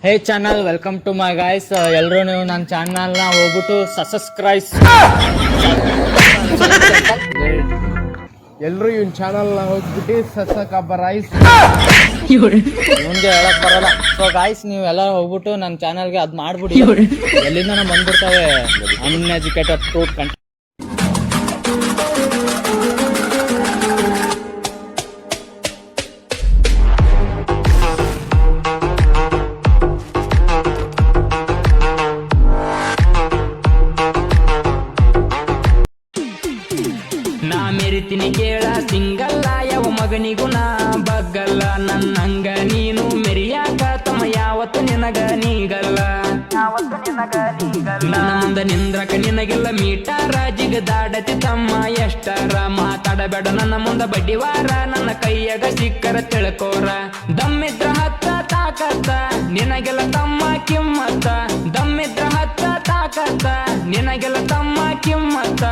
Hey channel, welcome to my guys. ಎಲ್ಲರೂ ನೀವು ನನ್ನ ಚಾನಲ್ನ ಹೋಗ್ಬಿಟ್ಟು ಸಬ್ಸ್ಕ್ರೈಬ್. ಎಲ್ಲರೂ ಇವನ್ ಚಾನಲ್ನ ಹೋಗ್ಬಿಟ್ಟು ಸಬ್ಸ್ಕ್ರೈಬ್. ಮುಂದೆ ಹೇಳಕ್ ಬರಲ್ಲ. ಸೊ ಗಾಯ್ಸ್, ನೀವೆಲ್ಲ ಹೋಗ್ಬಿಟ್ಟು ನನ್ನ ಚಾನಲ್ಗೆ ಅದು ಮಾಡ್ಬಿಡಿ. ಎಲ್ಲಿಂದ ಬಂದ್ಬಿಡ್ತಾವೆ ಅನ್ಎಜುಕೇಟೆಡ್ ಫ್ರೂಟ್ ಕಂಟೆಂಟ್. ನಾ ಮೆರಿತೀನಿ ಕೇಳ ಸಿಂಗಲ್ಲ, ಯಾವ ಮಗನಿಗೂ ನಾ ಬಗ್ಗಲ್ಲ. ನನ್ನಂಗ ನೀನು ಮೆರಿಯಾಕ ತಮ್ಮ ಯಾವತ್ತು ನಿನಗ ನೀಗಲ್ಲ. ನನ್ನ ಮುಂದ ನಿಂದ್ರಕ ನಿನಗೆಲ್ಲ ಮೀಟಾರ ಜಿಗದಾಡತಿ ತಮ್ಮ ಎಷ್ಟಾರ. ಮಾತಾಡಬೇಡ ನನ್ನ ಮುಂದ ಬಡ್ಡಿವಾರ, ನನ್ನ ಕೈಯಾಗ ಸಿಕ್ಕರ ತಿಳ್ಕೋರ. ದಮ್ಮಿದ್ರ ಹತ್ತ ತಾಕತ್ತ ನಿನಗೆಲ್ಲ ತಮ್ಮ ಕಿಮ್ಮತ್ತ. ದಮ್ಮಿದ್ರ ಹತ್ತ ತಾಕತ್ತ ನಿನಗೆಲ್ಲ ತಮ್ಮ ಕಿಮ್ಮತ್ತ.